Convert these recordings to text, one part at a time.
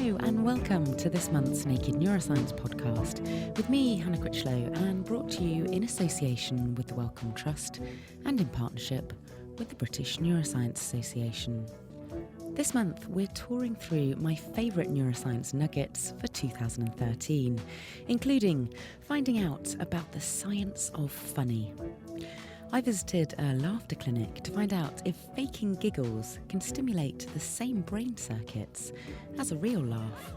Hello and welcome to this month's Naked Neuroscience podcast with me, Hannah Critchlow, and brought to you in association with the Wellcome Trust and in partnership with the British Neuroscience Association. This month, we're touring through my favourite neuroscience nuggets for 2013, including finding out about the science of funny. I visited a laughter clinic to find out if faking giggles can stimulate the same brain circuits as a real laugh.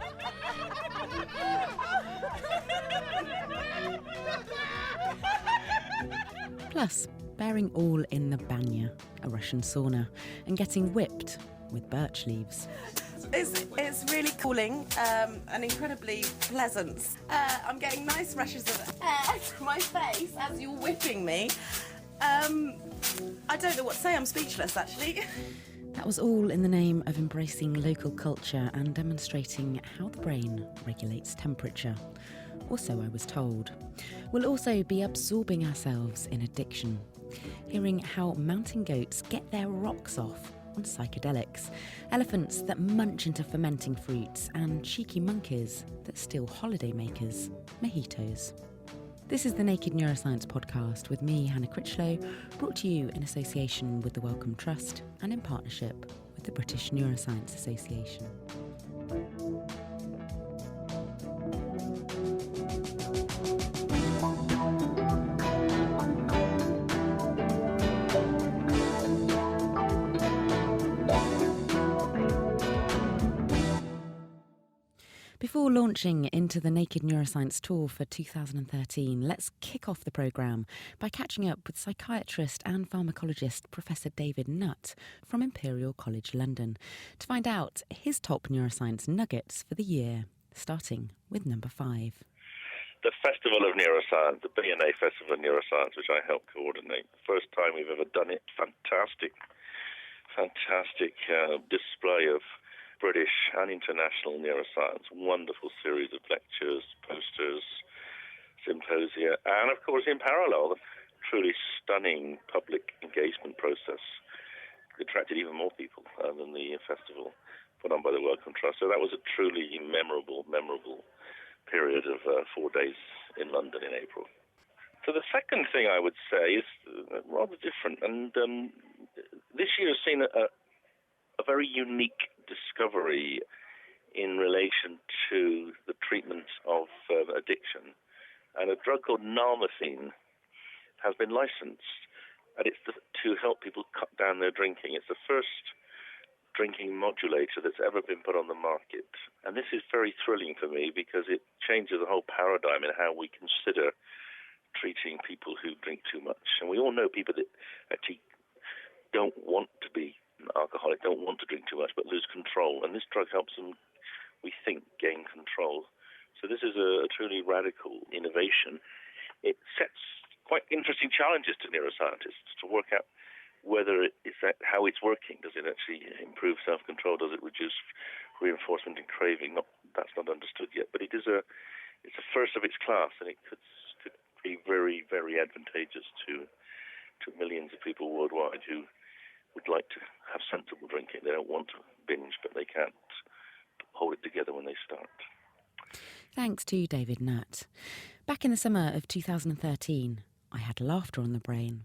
Plus, bearing all in the banya, a Russian sauna, and getting whipped with birch leaves. It's really cooling and incredibly pleasant. I'm getting nice rushes of air from my face as you're whipping me. I don't know what to say, I'm speechless actually. That was all in the name of embracing local culture and demonstrating how the brain regulates temperature. Or so I was told. We'll also be absorbing ourselves in addiction, hearing how mountain goats get their rocks off on psychedelics, elephants that munch into fermenting fruits, and cheeky monkeys that steal holidaymakers' mojitos. This is the Naked Neuroscience podcast with me, Hannah Critchlow, brought to you in association with the Wellcome Trust and in partnership with the British Neuroscience Association. Before launching into the Naked Neuroscience Tour for 2013, let's kick off the programme by catching up with psychiatrist and pharmacologist Professor David Nutt from Imperial College London to find out his top neuroscience nuggets for the year, starting with number 5. The Festival of Neuroscience, the BNA Festival of Neuroscience, which I helped coordinate. First time we've ever done it. Fantastic display of British and international neuroscience. Wonderful series of lectures, posters, symposia, and of course in parallel, the truly stunning public engagement process attracted even more people than the festival put on by the Wellcome Trust. So that was a truly memorable period of 4 days in London in April. So the second thing I would say is rather different, and this year has seen a very unique discovery in relation to the treatment of addiction. And a drug called nalmefene has been licensed, and it's to help people cut down their drinking. It's the first drinking modulator that's ever been put on the market. And this is very thrilling for me because it changes the whole paradigm in how we consider treating people who drink too much. And we all know people that actually don't want to be alcoholic, don't want to drink too much, but lose control. And this drug helps them, we think, gain control. So this is a truly radical innovation. It sets quite interesting challenges to neuroscientists to work out whether how it's working. Does it actually improve self-control? Does it reduce reinforcement and craving? That's not understood yet. But it's a first of its class, and it could be very, very advantageous to millions of people worldwide who would like to have sensible drinking. They don't want to binge, but they can't hold it together when they start. Thanks to David Nutt. Back in the summer of 2013, I had laughter on the brain.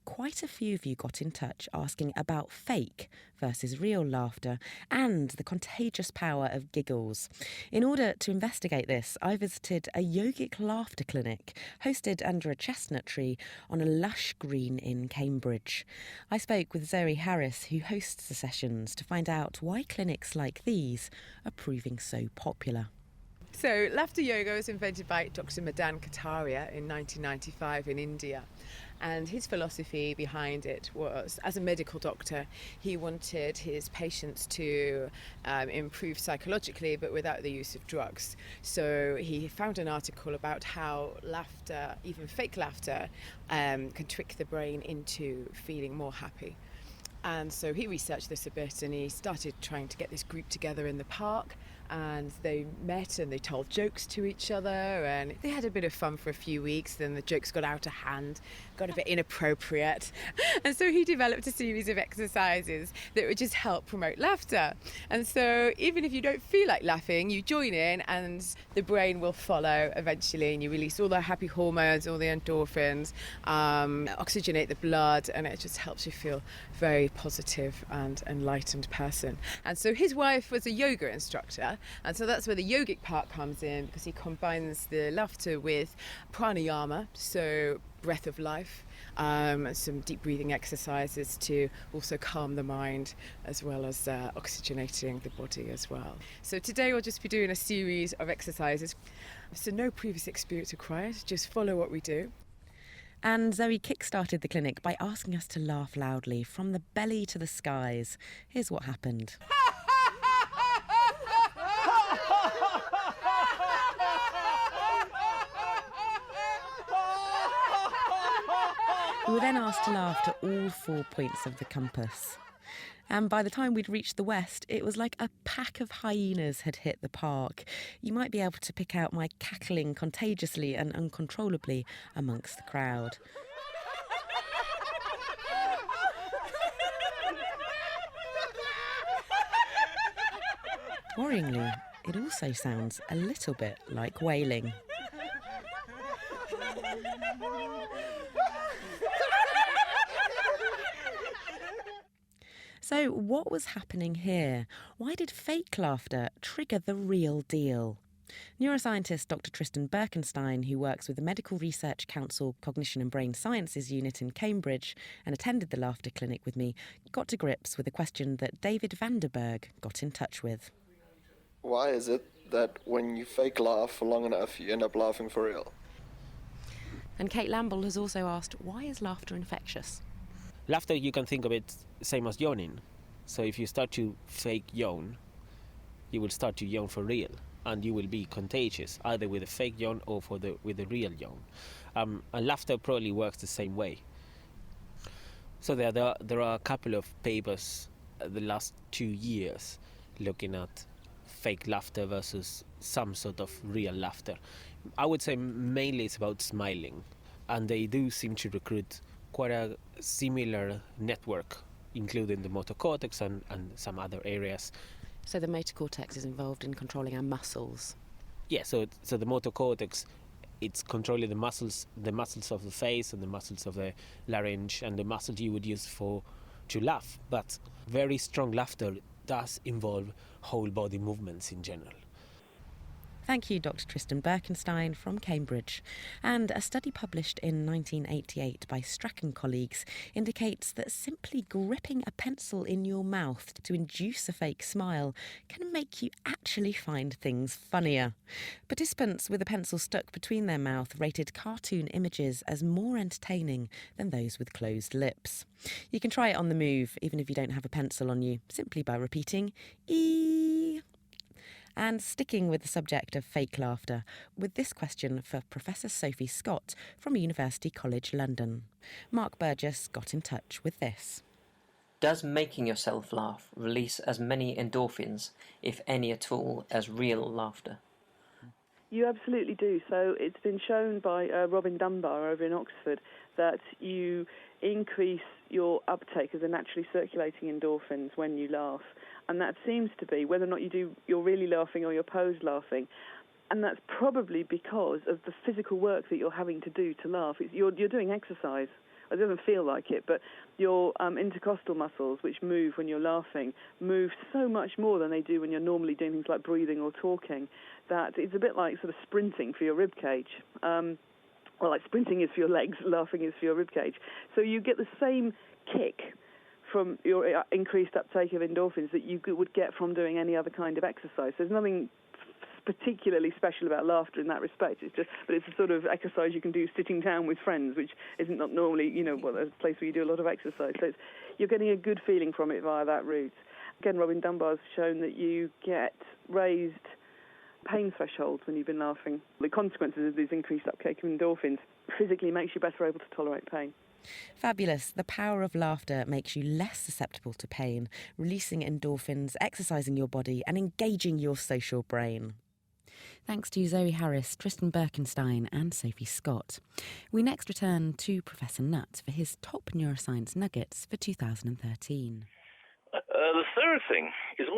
Quite a few of you got in touch asking about fake versus real laughter and the contagious power of giggles. In order to investigate this, I visited a yogic laughter clinic hosted under a chestnut tree on a lush green in Cambridge. I spoke with Zoe Harris, who hosts the sessions, to find out why clinics like these are proving so popular. So, laughter yoga was invented by Dr. Madan Kataria in 1995 in India. And his philosophy behind it was, as a medical doctor, he wanted his patients to improve psychologically, but without the use of drugs. So he found an article about how laughter, even fake laughter, can trick the brain into feeling more happy. And so he researched this a bit, and he started trying to get this group together in the park and they met and they told jokes to each other, and they had a bit of fun for a few weeks. Then the jokes got out of hand, got a bit inappropriate, and so he developed a series of exercises that would just help promote laughter. And so even if you don't feel like laughing, you join in and the brain will follow eventually, and you release all the happy hormones, all the endorphins, oxygenate the blood, and it just helps you feel very positive and enlightened person. And so his wife was a yoga instructor, and so that's where the yogic part comes in, because he combines the laughter with pranayama, so breath of life, some deep breathing exercises to also calm the mind, as well as oxygenating the body as well. So today we'll just be doing a series of exercises. So no previous experience required, just follow what we do. And Zoe kick-started the clinic by asking us to laugh loudly, from the belly to the skies. Here's what happened. We were then asked to laugh to all 4 points of the compass. And by the time we'd reached the west, it was like a pack of hyenas had hit the park. You might be able to pick out my cackling contagiously and uncontrollably amongst the crowd. Worryingly, it also sounds a little bit like wailing. So what was happening here? Why did fake laughter trigger the real deal? Neuroscientist Dr. Tristan Birkenstein, who works with the Medical Research Council Cognition and Brain Sciences Unit in Cambridge and attended the laughter clinic with me, got to grips with a question that David Vanderberg got in touch with. Why is it that when you fake laugh for long enough, you end up laughing for real? And Kate Lamble has also asked, why is laughter infectious? Laughter, you can think of it same as yawning. So if you start to fake yawn, you will start to yawn for real, and you will be contagious, either with a fake yawn or with a real yawn. And laughter probably works the same way. So there are a couple of papers the last 2 years looking at fake laughter versus some sort of real laughter. I would say mainly it's about smiling, and they do seem to recruit quite a similar network, including the motor cortex and some other areas. So the motor cortex is involved in controlling our muscles. Yeah, so the motor cortex, it's controlling the muscles of the face and the muscles of the larynx and the muscles you would use to laugh. But very strong laughter does involve whole body movements in general. Thank you, Dr. Tristan Birkenstein from Cambridge. And a study published in 1988 by Strachan colleagues indicates that simply gripping a pencil in your mouth to induce a fake smile can make you actually find things funnier. Participants with a pencil stuck between their mouth rated cartoon images as more entertaining than those with closed lips. You can try it on the move, even if you don't have a pencil on you, simply by repeating "ee." And sticking with the subject of fake laughter, with this question for Professor Sophie Scott from University College London. Mark Burgess got in touch with this. Does making yourself laugh release as many endorphins, if any at all, as real laughter? You absolutely do. So it's been shown by Robin Dunbar over in Oxford that you increase your uptake of the naturally circulating endorphins when you laugh. And that seems to be whether or not you're really laughing or you're posed laughing. And that's probably because of the physical work that you're having to do to laugh. You're doing exercise. It doesn't feel like it, but your intercostal muscles, which move when you're laughing, move so much more than they do when you're normally doing things like breathing or talking, that it's a bit like sort of sprinting for your rib cage. Well, like sprinting is for your legs, laughing is for your rib cage. So you get the same kick from your increased uptake of endorphins that you would get from doing any other kind of exercise. There's nothing particularly special about laughter in that respect. But it's a sort of exercise you can do sitting down with friends, which isn't not normally, a place where you do a lot of exercise. So you're getting a good feeling from it via that route. Again, Robin Dunbar's shown that you get raised pain thresholds when you've been laughing. The consequences of these increased uptake of endorphins physically makes you better able to tolerate pain. Fabulous. The power of laughter makes you less susceptible to pain, releasing endorphins, exercising your body, and engaging your social brain. Thanks to Zoe Harris, Tristan Birkenstein and Sophie Scott. We next return to Professor Nutt for his top neuroscience nuggets for 2013. The third thing is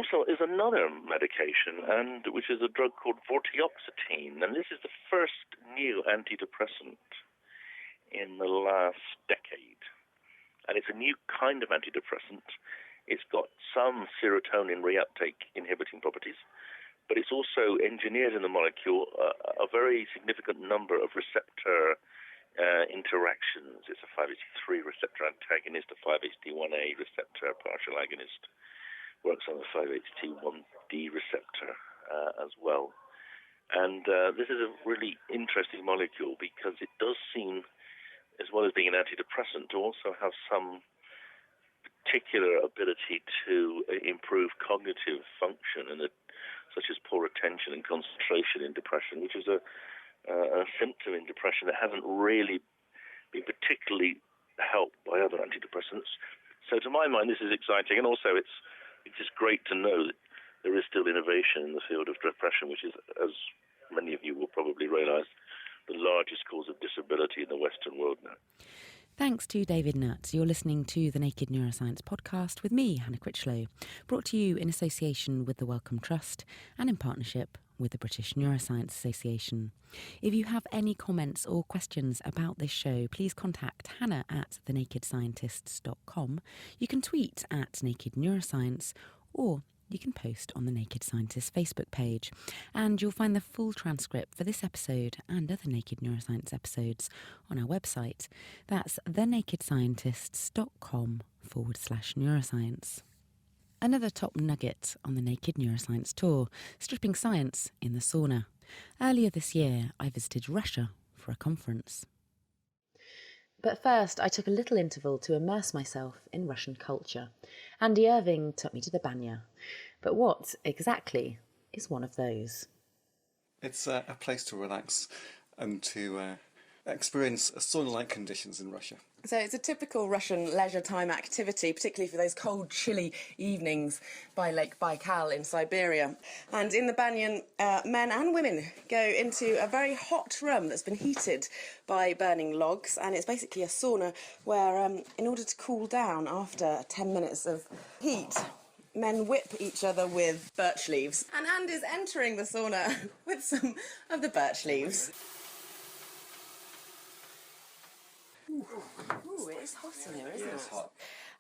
another medication, and which is a drug called vortioxetine, and this is the first new antidepressant in the last decade, and it's a new kind of antidepressant. It's got some serotonin reuptake inhibiting properties, but it's also engineered in the molecule a very significant number of receptor interactions. It's a 5-HT3 receptor antagonist, a 5-HT1A receptor partial agonist, works on the 5-HT1D receptor as well. And this is a really interesting molecule because it does seem, as well as being an antidepressant, to also have some particular ability to improve cognitive function, such as poor attention and concentration in depression, which is a symptom in depression that hasn't really been particularly helped by other antidepressants. So to my mind, this is exciting, and also it's just great to know that there is still innovation in the field of depression, which is, as many of you will probably realize, the largest cause of disability in the Western world now. Thanks to David Nutt. You're listening to the Naked Neuroscience podcast with me, Hannah Critchlow, brought to you in association with the Wellcome Trust and in partnership with the British Neuroscience Association. If you have any comments or questions about this show, please contact Hannah at thenakedscientists.com. You can tweet at Naked Neuroscience, or you can post on the Naked Scientists Facebook page. And you'll find the full transcript for this episode and other Naked Neuroscience episodes on our website. That's thenakedscientists.com/neuroscience. Another top nugget on the Naked Neuroscience tour, stripping science in the sauna. Earlier this year, I visited Russia for a conference. But first, I took a little interval to immerse myself in Russian culture. Andy Irving took me to the Banya. But what, exactly, is one of those? It's a place to relax and to experience sauna-like conditions in Russia. So it's a typical Russian leisure time activity, particularly for those cold, chilly evenings by Lake Baikal in Siberia. And in the Banyan, men and women go into a very hot room that's been heated by burning logs, and it's basically a sauna where, in order to cool down after 10 minutes of heat, men whip each other with birch leaves. And Andy's entering the sauna with some of the birch leaves. Ooh, it is hot in here, isn't it? It's hot.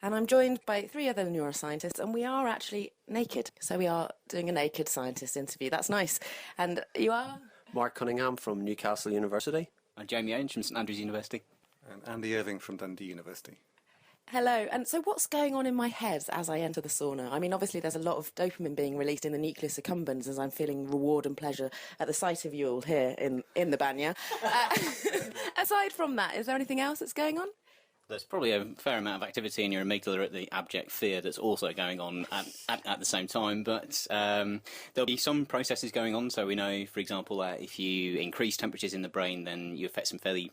And I'm joined by 3 other neuroscientists, and we are actually naked. So we are doing a naked scientist interview. That's nice. And you are? Mark Cunningham from Newcastle University. I'm Jamie Ainge from St Andrews University. And Andy Irving from Dundee University. Hello. And so what's going on in my head as I enter the sauna? I mean, obviously there's a lot of dopamine being released in the nucleus accumbens as I'm feeling reward and pleasure at the sight of you all here in the Banya. Aside from that, is there anything else that's going on? There's probably a fair amount of activity in your amygdala at the abject fear that's also going on at the same time, but there'll be some processes going on. So we know, for example, that if you increase temperatures in the brain, then you affect some fairly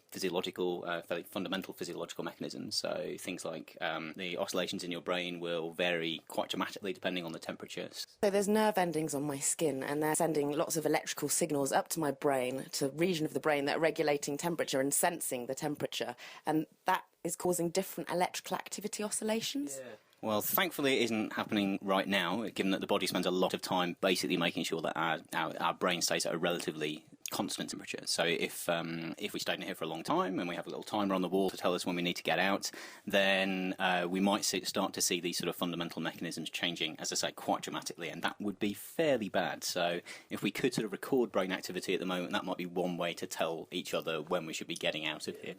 fundamental physiological mechanisms. So things like the oscillations in your brain will vary quite dramatically depending on the temperatures. So there's nerve endings on my skin, and they're sending lots of electrical signals up to my brain, to a region of the brain that are regulating temperature and sensing the temperature, and that is causing different electrical activity oscillations? Yeah. Well, thankfully it isn't happening right now, given that the body spends a lot of time basically making sure that our brain stays at a relatively constant temperature. So if we stay in here for a long time and we have a little timer on the wall to tell us when we need to get out, then we might start to see these sort of fundamental mechanisms changing, as I say, quite dramatically, and that would be fairly bad. So if we could sort of record brain activity at the moment, that might be one way to tell each other when we should be getting out of here.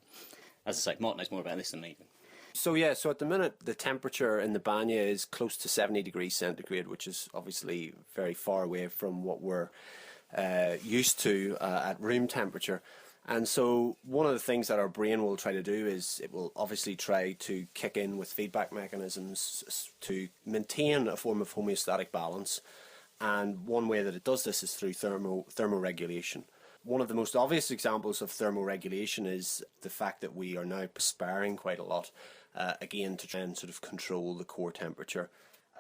As I say, Mark knows more about this than me. So at the minute, the temperature in the Banya is close to 70 degrees centigrade, which is obviously very far away from what we're used to at room temperature. And so one of the things that our brain will try to do is it will obviously try to kick in with feedback mechanisms to maintain a form of homeostatic balance. And one way that it does this is through thermoregulation. One of the most obvious examples of thermoregulation is the fact that we are now perspiring quite a lot, again to try and sort of control the core temperature.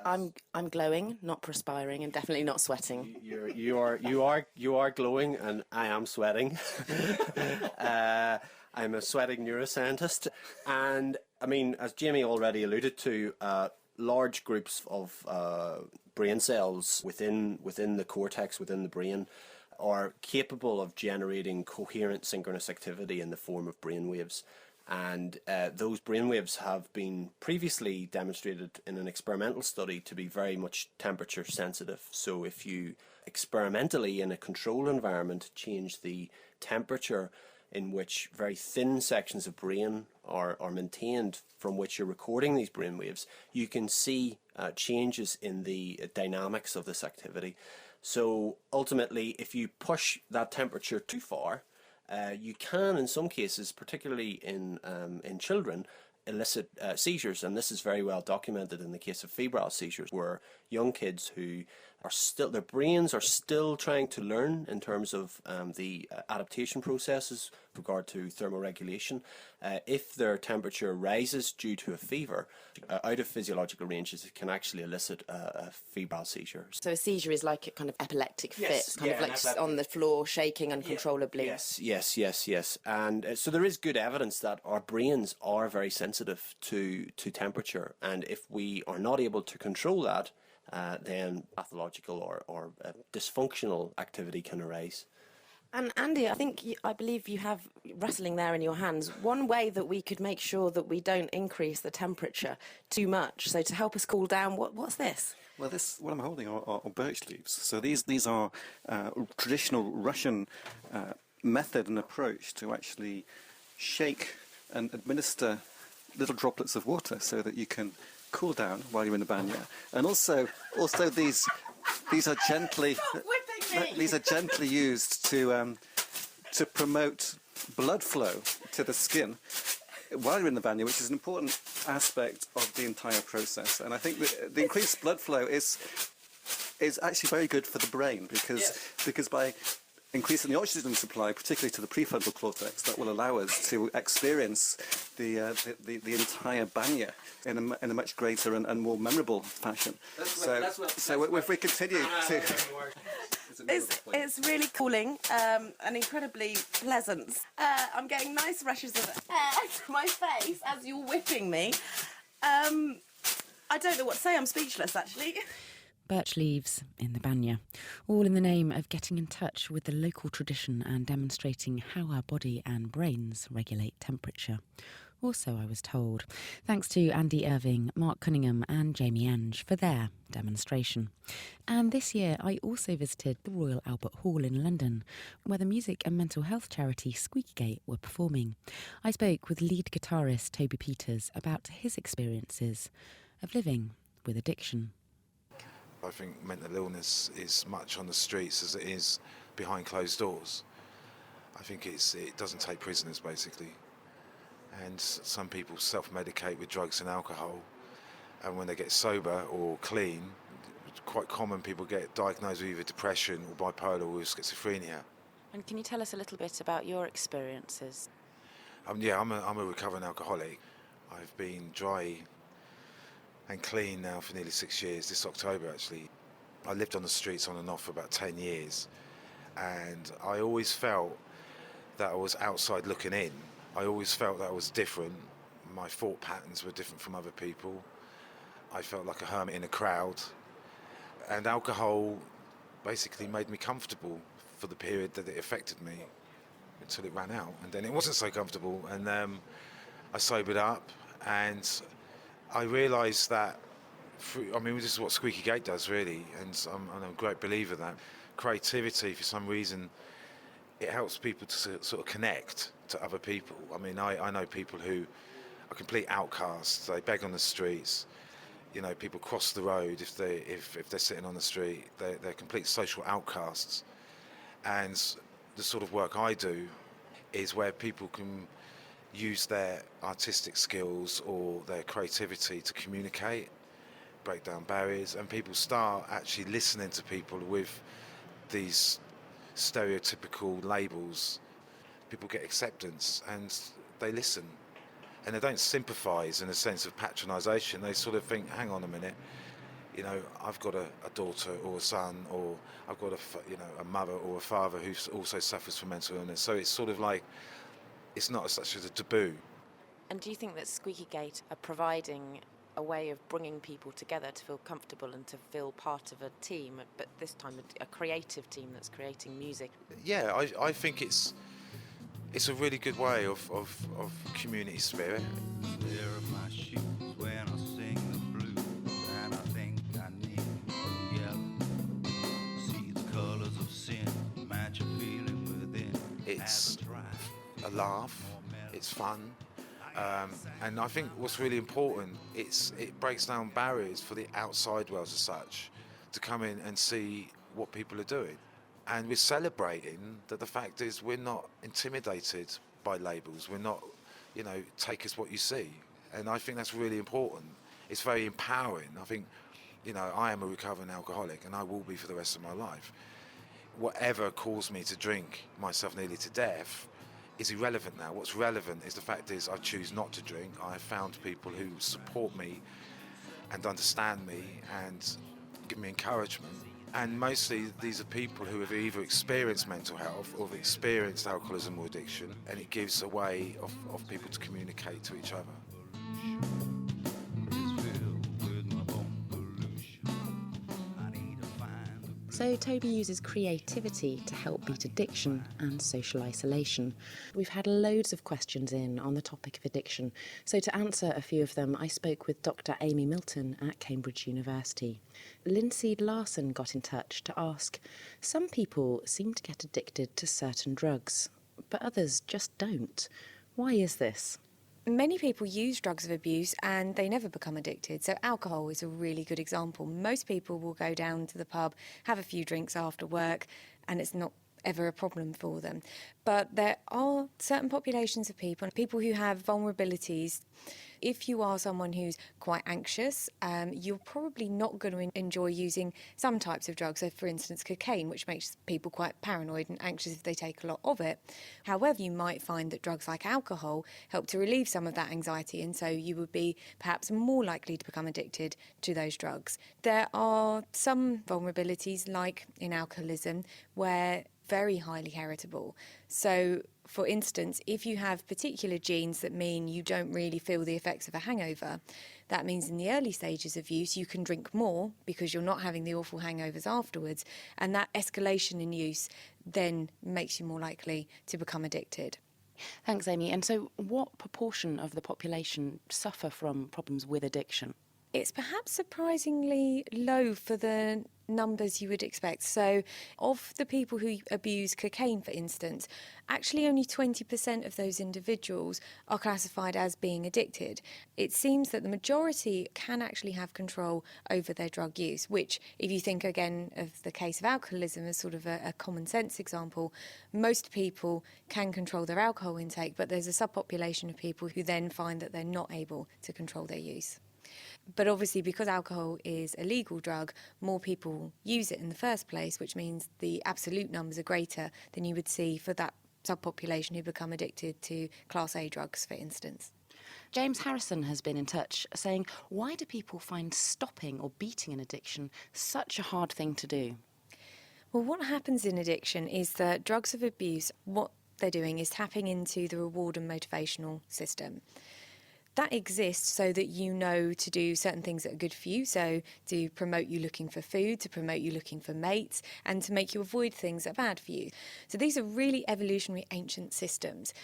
I'm glowing, not perspiring, and definitely not sweating. You are glowing, and I am sweating. I'm a sweating neuroscientist, and I mean, as Jamie already alluded to, large groups of brain cells within the cortex, within the brain, are capable of generating coherent synchronous activity in the form of brainwaves. And those brainwaves have been previously demonstrated in an experimental study to be very much temperature sensitive. So if you experimentally in a controlled environment change the temperature in which very thin sections of brain are maintained from which you're recording these brainwaves, you can see changes in the dynamics of this activity. So ultimately, if you push that temperature too far, you can, in some cases, particularly in children, elicit seizures, and this is very well documented in the case of febrile seizures, where young kids who are still, their brains are still trying to learn in terms of the adaptation processes with regard to thermoregulation. If their temperature rises due to a fever, out of physiological ranges, it can actually elicit a febrile seizure. So a seizure is like a kind of epileptic fit, Yes, kind of like on the floor, shaking uncontrollably. Yes. And so there is good evidence that our brains are very sensitive to temperature, and if we are not able to control that, then pathological or dysfunctional activity can arise. And Andy, I believe you have wrestling there in your hands. One way that we could make sure that we don't increase the temperature too much, so to help us cool down, what's this? Well, what I'm holding are birch leaves. So these are traditional Russian method and approach to actually shake and administer little droplets of water so that you can cool down while you're in the banya. And also these are gently used to promote blood flow to the skin while you're in the banya, which is an important aspect of the entire process. And I think that the increased blood flow is actually very good for the brain because by increasing the oxygen supply, particularly to the prefrontal cortex, that will allow us to experience the entire banya in a much greater and more memorable fashion. So if we continue to... It's really cooling and incredibly pleasant. I'm getting nice rushes of air to my face as you're whipping me. I don't know what to say. I'm speechless, actually. Birch leaves in the banya, all in the name of getting in touch with the local tradition and demonstrating how our body and brains regulate temperature. Also, I was told, thanks to Andy Irving, Mark Cunningham and Jamie Ange for their demonstration. And this year I also visited the Royal Albert Hall in London, where the music and mental health charity Squeakygate were performing. I spoke with lead guitarist Toby Peters about his experiences of living with addiction. I think mental illness is much on the streets as it is behind closed doors. I think it doesn't take prisoners, basically. And some people self-medicate with drugs and alcohol, and when they get sober or clean, it's quite common people get diagnosed with either depression or bipolar or schizophrenia. And can you tell us a little bit about your experiences? I'm a recovering alcoholic. I've been dry and clean now for nearly 6 years, this October actually. I lived on the streets on and off for about 10 years, and I always felt that I was outside looking in. I always felt that I was different. My thought patterns were different from other people. I felt like a hermit in a crowd. And alcohol basically made me comfortable for the period that it affected me until it ran out. And then it wasn't so comfortable. And I sobered up, and I realised that, this is what Squeakygate does, really. And I'm a great believer that creativity, for some reason, it helps people to sort of connect to other people. I mean, I know people who are complete outcasts. They beg on the streets. You know, people cross the road if they're sitting on the street. They're complete social outcasts. And the sort of work I do is where people can use their artistic skills or their creativity to communicate, break down barriers, and people start actually listening to people with these stereotypical labels, people get acceptance and they listen. And they don't sympathise in a sense of patronisation. They sort of think, hang on a minute, you know, I've got a daughter or a son, or I've got a mother or a father who also suffers from mental illness. So it's sort of like, it's not such as a taboo. And do you think that Squeaky Gate are providing a way of bringing people together to feel comfortable and to feel part of a team, but this time a creative team that's creating music? Yeah, I think it's a really good way of community spirit. It's a laugh, it's fun, and I think what's really important, it breaks down barriers for the outside world as such to come in and see what people are doing. And we're celebrating that the fact is we're not intimidated by labels. We're not, take us what you see. And I think that's really important. It's very empowering. I think, I am a recovering alcoholic and I will be for the rest of my life. Whatever caused me to drink myself nearly to death is irrelevant now. What's relevant is the fact is I choose not to drink. I have found people who support me and understand me and give me encouragement. And mostly these are people who have either experienced mental health or have experienced alcoholism or addiction, and it gives a way of people to communicate to each other. So Toby uses creativity to help beat addiction and social isolation. We've had loads of questions in on the topic of addiction, so to answer a few of them, I spoke with Dr. Amy Milton at Cambridge University. Linseed Larson got in touch to ask, some people seem to get addicted to certain drugs, but others just don't. Why is this? Many people use drugs of abuse and they never become addicted. So alcohol is a really good example. Most people will go down to the pub, have a few drinks after work, and it's not ever a problem for them. But there are certain populations of people who have vulnerabilities. If you are someone who's quite anxious, you're probably not going to enjoy using some types of drugs. So, for instance, cocaine, which makes people quite paranoid and anxious if they take a lot of it. However, you might find that drugs like alcohol help to relieve some of that anxiety, and so you would be perhaps more likely to become addicted to those drugs. There are some vulnerabilities, like in alcoholism, where very highly heritable. So, for instance, if you have particular genes that mean you don't really feel the effects of a hangover, that means in the early stages of use you can drink more because you're not having the awful hangovers afterwards, and that escalation in use then makes you more likely to become addicted. Thanks, Amy. And so what proportion of the population suffer from problems with addiction? It's perhaps surprisingly low for the numbers you would expect. So of the people who abuse cocaine, for instance, actually only 20% of those individuals are classified as being addicted. It seems that the majority can actually have control over their drug use, which, if you think again of the case of alcoholism as sort of a common sense example, most people can control their alcohol intake, but there's a subpopulation of people who then find that they're not able to control their use. But obviously, because alcohol is a legal drug, more people use it in the first place, which means the absolute numbers are greater than you would see for that subpopulation who become addicted to Class A drugs, for instance. James Harrison has been in touch saying, why do people find stopping or beating an addiction such a hard thing to do? Well, what happens in addiction is that drugs of abuse, what they're doing is tapping into the reward and motivational system. That exists so that you know to do certain things that are good for you, so to promote you looking for food, to promote you looking for mates, and to make you avoid things that are bad for you. So these are really evolutionary ancient systems.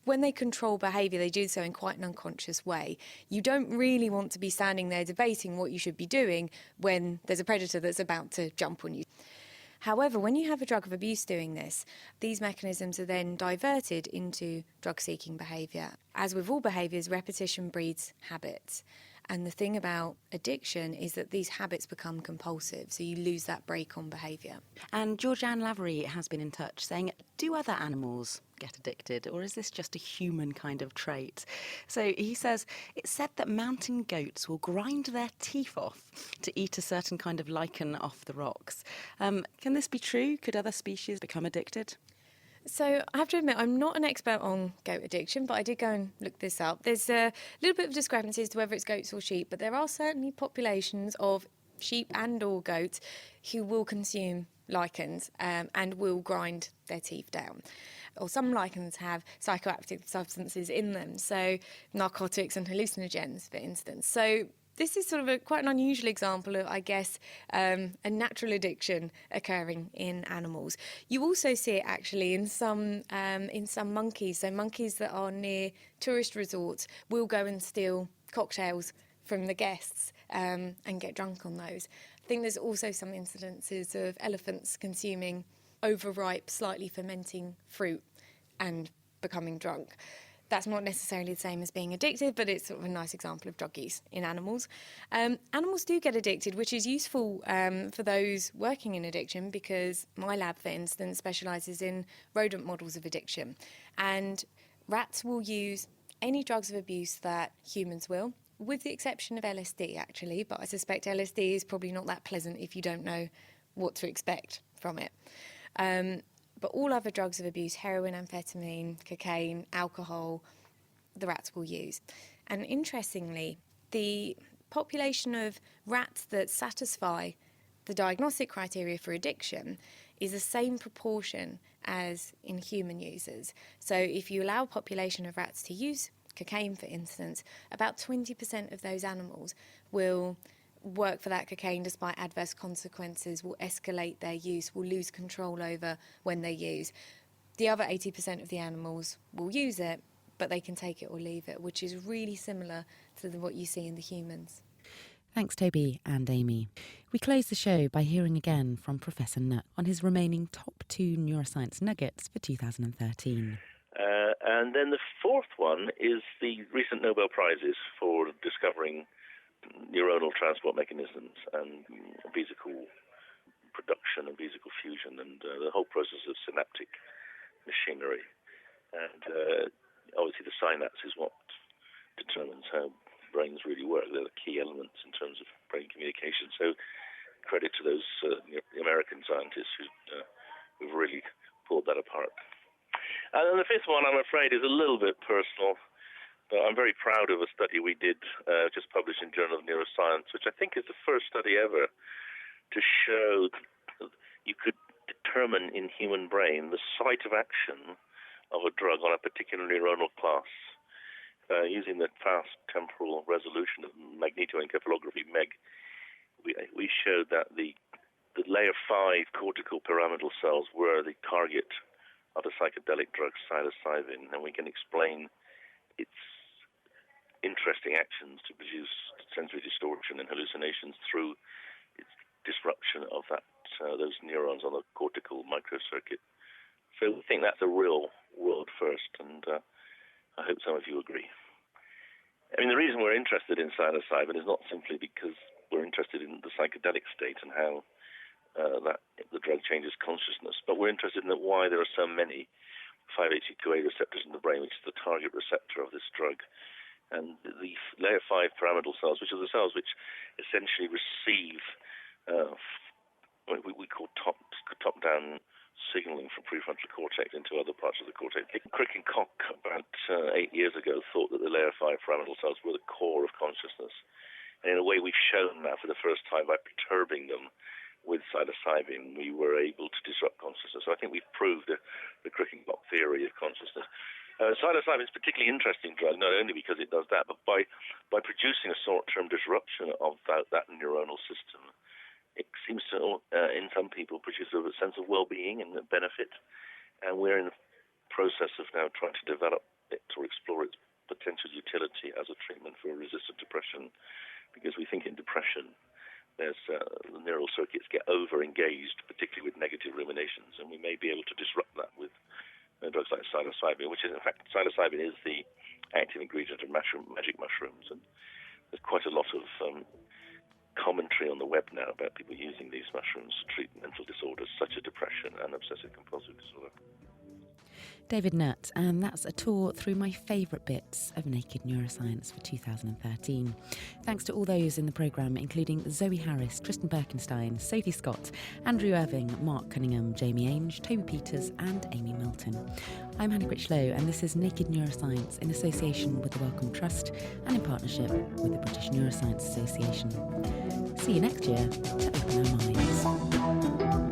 When they control behaviour, they do so in quite an unconscious way. You don't really want to be standing there debating what you should be doing when there's a predator that's about to jump on you. However, when you have a drug of abuse doing this, these mechanisms are then diverted into drug-seeking behaviour. As with all behaviours, repetition breeds habits. And the thing about addiction is that these habits become compulsive, so you lose that brake on behaviour. And Georgianne Lavery has been in touch saying, do other animals get addicted, or is this just a human kind of trait? So he says, it's said that mountain goats will grind their teeth off to eat a certain kind of lichen off the rocks. Can this be true? Could other species become addicted? So I have to admit, I'm not an expert on goat addiction, but I did go and look this up. There's a little bit of discrepancy as to whether it's goats or sheep, but there are certainly populations of sheep and or goats who will consume lichens and will grind their teeth down. Or some lichens have psychoactive substances in them, so narcotics and hallucinogens, for instance. So this is sort of quite an unusual example of, I guess, a natural addiction occurring in animals. You also see it actually in some monkeys. So monkeys that are near tourist resorts will go and steal cocktails from the guests and get drunk on those. I think there's also some incidences of elephants consuming overripe, slightly fermenting fruit and becoming drunk. That's not necessarily the same as being addicted, but it's sort of a nice example of drug use in animals. Animals do get addicted, which is useful for those working in addiction, because my lab, for instance, specialises in rodent models of addiction. And rats will use any drugs of abuse that humans will, with the exception of LSD, actually. But I suspect LSD is probably not that pleasant if you don't know what to expect from it. But all other drugs of abuse, heroin, amphetamine, cocaine, alcohol, the rats will use. And interestingly, the population of rats that satisfy the diagnostic criteria for addiction is the same proportion as in human users. So if you allow a population of rats to use cocaine, for instance, about 20% of those animals will work for that cocaine despite adverse consequences, will escalate their use, will lose control over when they use. The other 80% of the animals will use it, but they can take it or leave it, which is really similar to what you see in the humans. Thanks, Toby and Amy. We close the show by hearing again from Professor Nutt on his remaining top 2 Neuroscience Nuggets for 2013. And then the fourth one is the recent Nobel Prizes for discovering neuronal transport mechanisms and vesicle production and vesicle fusion and the whole process of synaptic machinery. And obviously the synapse is what determines how brains really work. They're the key elements in terms of brain communication. So credit to those American scientists who've really pulled that apart. And then the fifth one, I'm afraid, is a little bit personal. But I'm very proud of a study we did, just published in Journal of Neuroscience, which I think is the first study ever to show that you could determine in human brain the site of action of a drug on a particular neuronal class using the fast temporal resolution of magnetoencephalography, MEG. We showed that the layer 5 cortical pyramidal cells were the target of the psychedelic drug psilocybin, and we can explain its interesting actions to produce sensory distortion and hallucinations through its disruption of those neurons on the cortical microcircuit. So we think that's a real world first, and I hope some of you agree. I mean, the reason we're interested in psilocybin is not simply because we're interested in the psychedelic state and how that the drug changes consciousness, but we're interested in why there are so many 5-HT2A receptors in the brain, which is the target receptor of this drug. And the layer 5 pyramidal cells, which are the cells which essentially receive what we call top-down signaling from prefrontal cortex into other parts of the cortex. Crick and Koch, about 8 years ago, thought that the layer 5 pyramidal cells were the core of consciousness. And in a way, we've shown that for the first time by perturbing them with psilocybin, we were able to disrupt consciousness. So I think we've proved the Crick and Koch theory of consciousness. Psilocybin is a particularly interesting drug, not only because it does that, but by producing a short-term disruption of that neuronal system. It seems to, in some people, produce a sense of well-being and benefit. And we're in the process of now trying to develop it or explore its potential utility as a treatment for resistant depression, because we think in depression there's the neural circuits get over-engaged, particularly with negative ruminations, and we may be able to disrupt that with drugs like psilocybin, which is, in fact, psilocybin is the active ingredient of magic mushrooms, and there's quite a lot of commentary on the web now about people using these mushrooms to treat mental disorders such as depression and obsessive compulsive disorder. David Nutt, and that's a tour through my favourite bits of Naked Neuroscience for 2013. Thanks to all those in the programme, including Zoe Harris, Tristan Birkenstein, Sophie Scott, Andrew Irving, Mark Cunningham, Jamie Ainge, Toby Peters and Amy Milton. I'm Hannah Critchlow, and this is Naked Neuroscience in association with the Wellcome Trust and in partnership with the British Neuroscience Association. See you next year to open our minds.